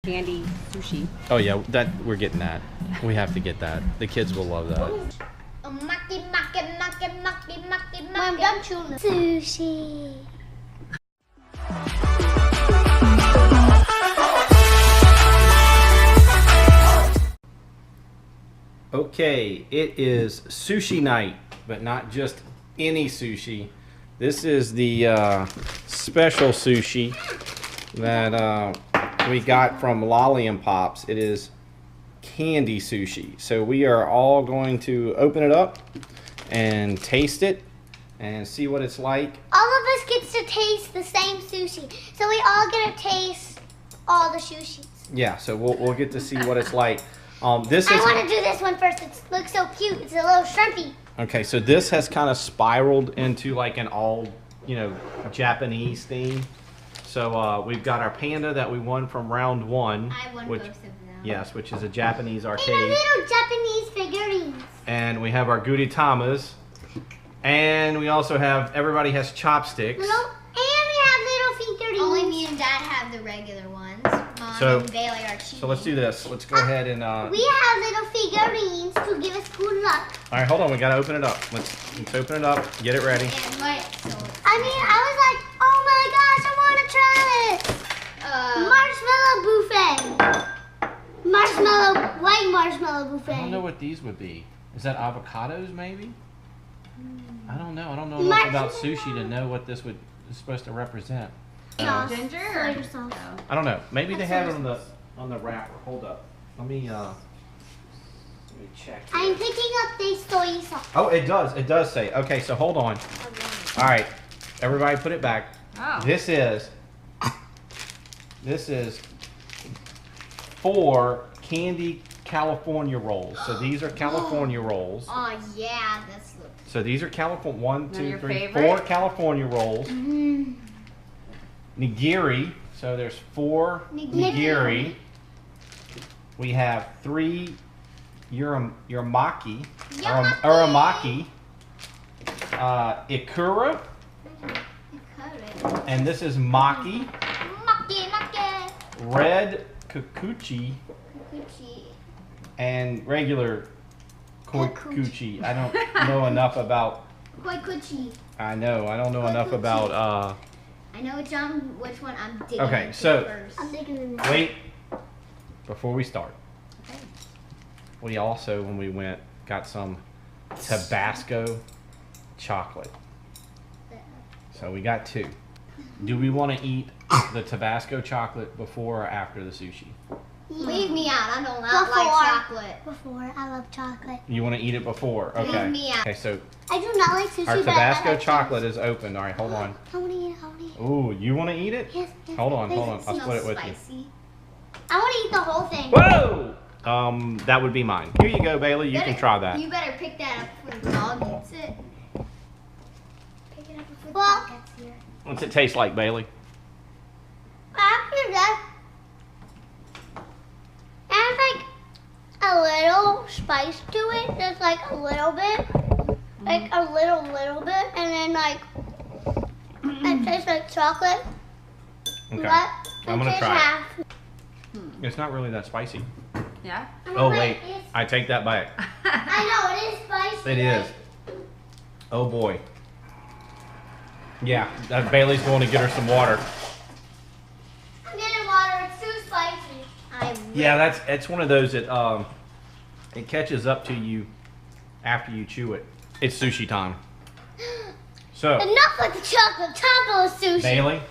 Candy Sushi. Oh yeah, that we're getting that. We have to get that. The kids will love that. Mom, don't chew on the sushi. Okay, it is sushi night, but not just any sushi. This is the special sushi that we got from Lolly and Pops. It is candy sushi. So we are all going to open it up and taste it and see what it's like. All of us gets to taste the same sushi, so we all get to taste all the sushis. Yeah, so we'll get to see what it's like. This is. I want to do this one first. It looks so cute. It's a little shrimpy. Okay, so this has kind of spiraled into like an all, Japanese theme. So we've got our panda that we won from round one. I won both of them. Yes, which is a Japanese arcade. And our little Japanese figurines. And we have our Guritamas. And we also have, everybody has chopsticks. And we have little figurines. Only me and Dad have the regular ones. Mom and Bailey are cheating. So let's do this. Let's go ahead and... we have little figurines to give us good luck. All right, hold on. We got to open it up. Let's open it up. Get it ready. And what? So I was like, oh my gosh, I want to try it. White marshmallow buffet. I don't know what these would be. Is that avocados, maybe? I don't know. I don't know enough about sushi to know what this is supposed to represent. Ginger? Soy sauce. I don't know. Maybe they have it on the wrapper. Hold up. Let me check. I'm picking up the soy sauce. Oh, it does. It does say. Okay, so hold on. All right, everybody, put it back. Oh. This is 4 Candy California rolls. So these are California rolls. Oh yeah, that's look. So these are California. 1, 2, your 3, favorite? 4 California rolls. Nigiri. So there's 4 nigiri. We have 3 Uramaki. Uramaki. Ikura. And this is Maki. Maki. Red Koikuchi. And regular Koikuchi. I don't know enough about. Koikuchi. I don't know enough about. I know which one I'm digging Okay, into so first. I'm digging in this. wait before we start. We also, when we went, got some Tabasco chocolate. So we got 2. Do we want to eat the Tabasco chocolate before or after the sushi? Leave me out. I don't like chocolate. Before, I love chocolate. You want to eat it before? Okay. Leave me out. Okay, so I do not like sushi, our but Tabasco I like chocolate is open. All right, hold on. I want to eat it. Ooh, you want to eat it? Yes. Hold on. It I'll split it with spicy. you. I want to eat the whole thing. Whoa! That would be mine. Here you go, Bailey. You can try that. You better pick that up before the dog eats it. Pick it up before the Well- dog gets here. What's it taste like, Bailey? After that, adds like a little spice to it. Just like a little bit. Like a little bit. And then like, it tastes like chocolate. Okay. But I'm gonna tastes try it. half. It's not really that spicy. Yeah? Oh, wait. I take that back. I know, it is spicy. It is. Oh, boy. Yeah, Bailey's going to get her some water. I'm getting water. It's too spicy. Yeah, it's one of those that it catches up to you after you chew it. It's sushi time. So, Enough with the chocolate. Time for the sushi. Bailey,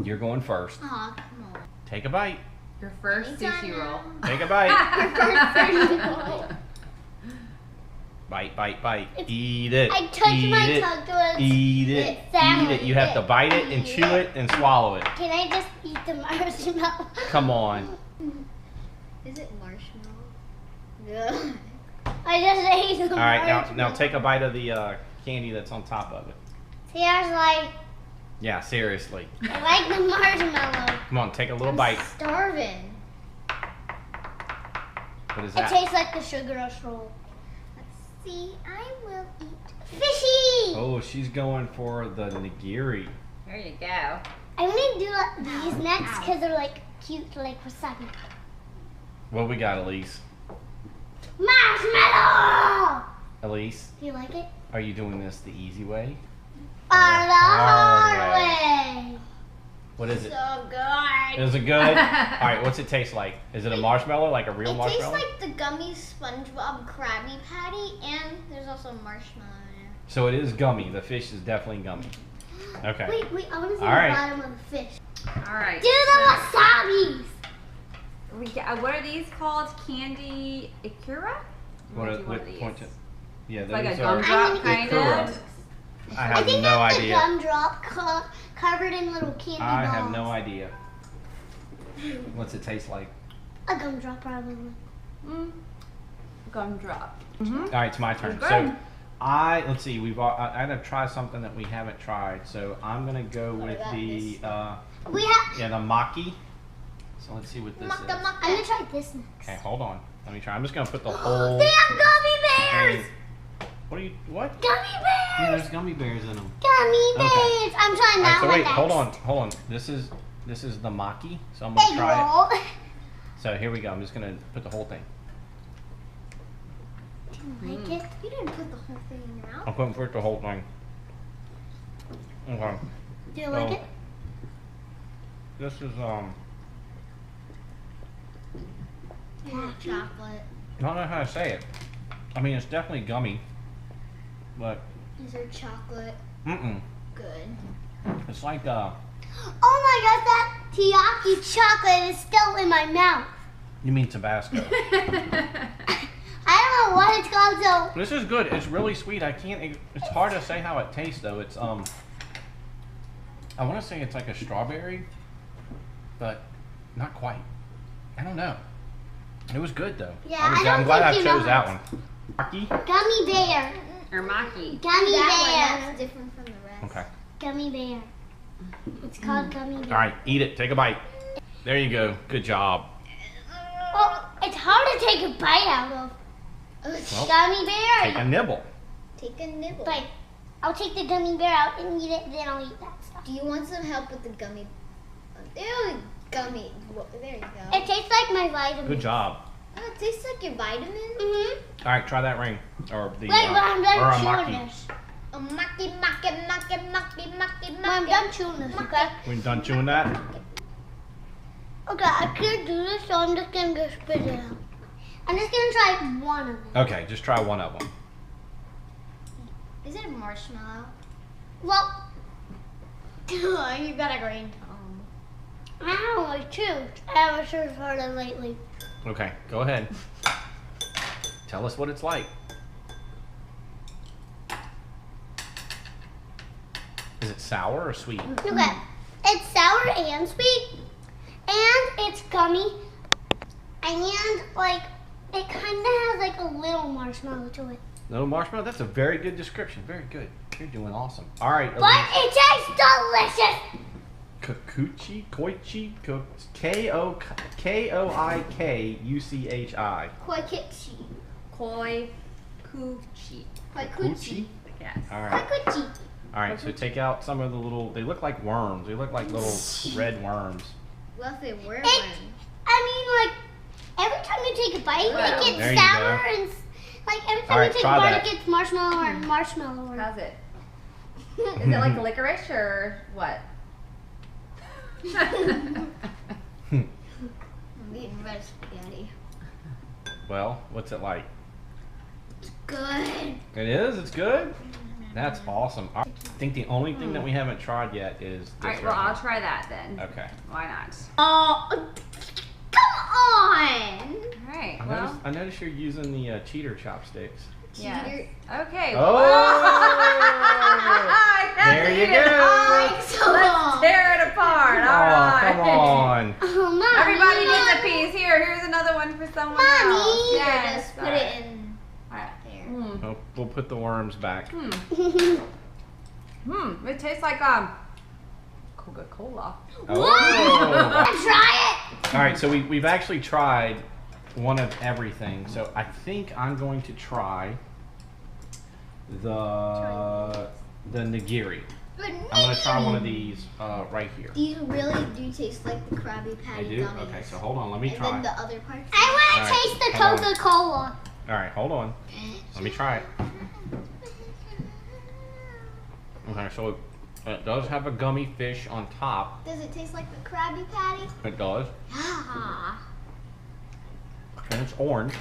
you're going first. Aw, come on. Take a bite. Your first sushi roll. Take a bite. It's- Bite. Eat it. I touched Eat my it. tongue to it. Eat it. Eat it. You have to bite it and chew it and swallow it. Can I just eat the marshmallow? Come on. Is it marshmallow? Yeah. I just ate the All right, marshmallow. now take a bite of the candy that's on top of it. See, I was like, Yeah, seriously. I like the marshmallow. Come on, take a little bite. Starving. What is It that? tastes like the sugar rush roll. Let's see. I will eat. Fishy! Oh, she's going for the nigiri. There you go. I'm gonna do these next because they're like cute like wasabi. What we got, Elise? Marshmallow! Elise, Do you like it? are you doing this the easy way? Or the hard hard way. What is it? So good. Is it good? All right, what's it taste like? Is it a marshmallow, like a real It tastes marshmallow? like the Gummy SpongeBob Krabby Patty, and there's also marshmallow in there. So it is gummy. The fish is definitely gummy. Okay. Wait, I want to see All the right. bottom of the fish. All right. Do the wasabis! What are these called? Candy Ikura? What do you want these? point to? Yeah, It's like a those are gumdrop kind Ikura. of. I I have think no that's idea. a gumdrop covered in little candy I balls. have no idea. What's it taste like? A gumdrop probably. Gumdrop. All right, it's my turn. Good. So, let's see. I gotta try something that we haven't tried. So I'm gonna go with about the We have. the maki. So let's see what this is. I'm gonna try this next. Okay, hold on. Let me try. I'm just gonna put the whole. They have gummy bears! thing- What? Gummy Yeah, bears! there's gummy bears in them. Gummy Okay. bears! I'm trying All right, that so one wait, next. hold on. This is the maki. So I'm gonna Egg try it. roll. So here we go. I'm just gonna put the whole thing. Do you like it? You didn't put the whole thing in your mouth. I'm putting the whole thing. Okay. Do you like So, it? This is Chocolate. I don't know how to say it. I mean, it's definitely gummy, but These are chocolate. It's like Oh my gosh, that Tiyaki chocolate is still in my mouth. you mean Tabasco. I don't know what it's called, so This is good. It's really sweet. It's hard to say how it tastes though. It's I want to say it's like a strawberry, but not quite. I don't know. It was good though. Yeah, I'm glad I chose that one. Maki? gummy bear. Uramaki. Gummy That bear. one, that's different from the rest. Okay. Gummy bear. It's called gummy bear. All right, eat it. Take a bite. There you go. Good job. Oh, it's hard to take a bite out of. Well, Gummy bear. take a nibble. Take a nibble. But I'll take the gummy bear out and eat it, then I'll eat that stuff. Do you want some help with the gummy? Ew, gummy. There you go. It tastes like my vitamin. Good job. Oh, it tastes like your vitamin. Mm-hmm. All right, try that ring or the Wait, but I'm done chewing Uramaki. this. Oh, maki, maki, maki, maki, maki, When I'm maki. done chewing this, okay? When done chewing that, Okay, I can't do this, so I'm just gonna go spit it out. I'm just gonna try one of them. okay, just try one of them. Is it a marshmallow? Well, You got a green I don't like chewed. I haven't chewed harder lately. Okay, go ahead. Tell us what it's like. Is it sour or sweet? Okay, it's sour and sweet, and it's gummy, and like it kind of has like a little marshmallow to it. No marshmallow? That's a very good description. Very good. You're doing awesome. All right. But it tastes delicious. Koikuchi, Koichi, Koikuchi. Koikuchi. Koikuchi. Koikuchi. Yes. All right. Koikuchi. All right. So take out some of the little. They look like worms. They look like little red worms. Well, if they were It- one. I mean, like every time you take a bite, Wow. it There gets you sour go. and like every time Alright, you take a try bite, that. it gets marshmallow or marshmallow. Or, How's it? Is it like licorice or what? I'm eating red spaghetti. Well, what's it like? Good. It is. It's good. That's awesome. I think the only thing that we haven't tried yet is this. All right, well, right I'll try that then. here. Okay. Why not? Oh, come on. All right, I well, noticed you're using the cheater chopsticks. yes. Cheater. Okay. Oh! There you go. Let's tear it apart. All Oh, right. come on. oh, Mommy, Everybody you gets know a piece. Here's another one for someone Mommy. else. Here, Yes. just put all it right. in All right. there. We'll put the worms back. It tastes like Coca-Cola. Oh. Try it. All right, so we've actually tried one of everything. So I think I'm going to try the nigiri. I'm gonna try one of these right here. These really do taste like the Krabby They Patty do? gummies. Okay, so hold on, let me And try then it. the other parts. I want to Alright, taste the hold on. Coca-Cola. Alright, hold on. Let me try it. Okay, so it does have a gummy fish on top. Does it taste like the Krabby Patty? It does. Yeah. And it's orange.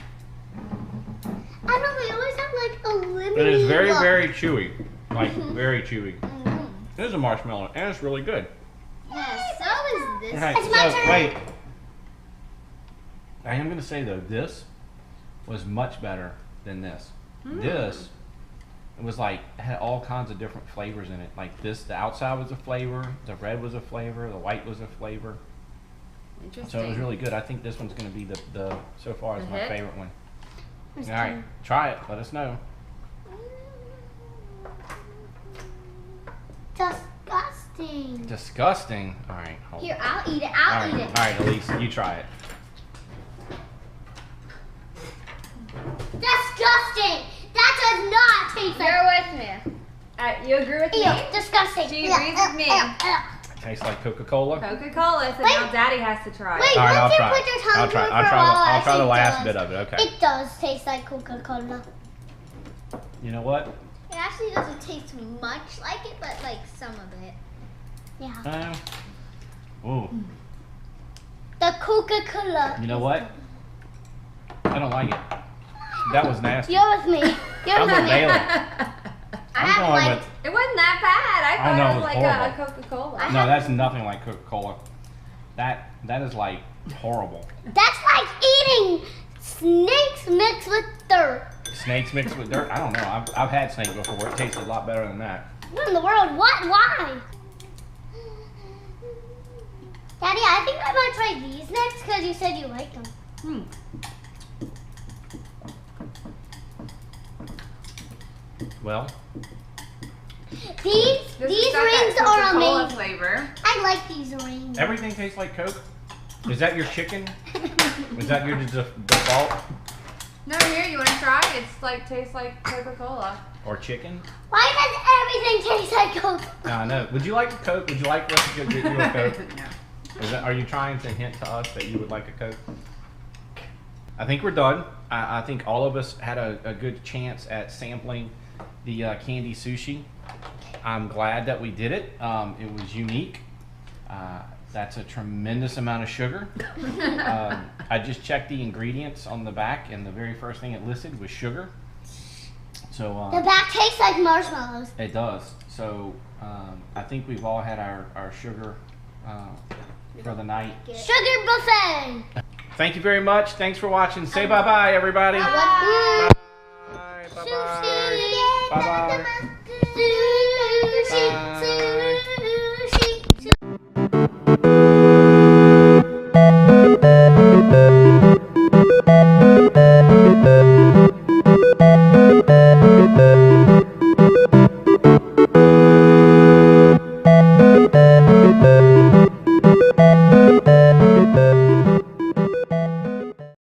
I know they always have like a lemon. It is very, very chewy. Like, very chewy. It is a marshmallow, and it's really good. Yes, so is this. Okay, It's my so turn. wait. I am gonna say though, this was much better than this. This, it was like had all kinds of different flavors in it. Like this, the outside was a flavor, the red was a flavor, the white was a flavor. Interesting. So it was really good. I think this one's gonna be the so far is The my hit? favorite one. All right, try it. Let us know. Disgusting. Disgusting. All right, hold Here, on. I'll eat it. All I'll right, eat it. all right, Elise, you try it. Disgusting. That does not taste You're like. with me. You agree with me? Ew, disgusting. She agrees with me. Tastes like Coca-Cola. Coca-Cola, so Wait. now Daddy has to try. Wait, it. All right, I'll once you try put it. your tongue I'll try. through I'll for try. a while, I'll try the it last does. bit of it. Okay. It does taste like Coca-Cola. You know what? It actually doesn't taste much like it, but like some of it. Yeah. Ooh. The Coca-Cola. You know what? I don't like it. That was nasty. You're with me. You're I'm with with me. Bailey. I I'm have going like, with. it wasn't that bad. I Oh, thought no, it it was was like a horrible. Coca-Cola. No, that's nothing like Coca-Cola. That is like horrible. That's like eating snakes mixed with dirt. Snakes mixed with dirt. I don't know. I've had snake before. It tasted a lot better than that. What in the world? What? Why? Daddy, I think I might try these next because you said you like them. Well, These This these has got that rings are Coca-Cola amazing. flavor. I like these rings. everything tastes like Coke. Is that your chicken? Is that your default? No, here, you want to try? It's like, tastes like Coca-Cola. Or chicken? Why does everything taste like Coke? No, I know. Would you like a Coke? Would you like us to get you a Coke? No. Are you trying to hint to us that you would like a Coke? I think we're done. I think all of us had a good chance at sampling the candy sushi. I'm glad that we did it. It was unique. That's a tremendous amount of sugar. I just checked the ingredients on the back, and the very first thing it listed was sugar. So The back tastes like marshmallows. it does. So I think we've all had our sugar for the night. Sugar buffet. Thank you very much. Thanks for watching. Say bye-bye, everybody. Bye. Bye. Bye-bye. Sushi. Bye-bye.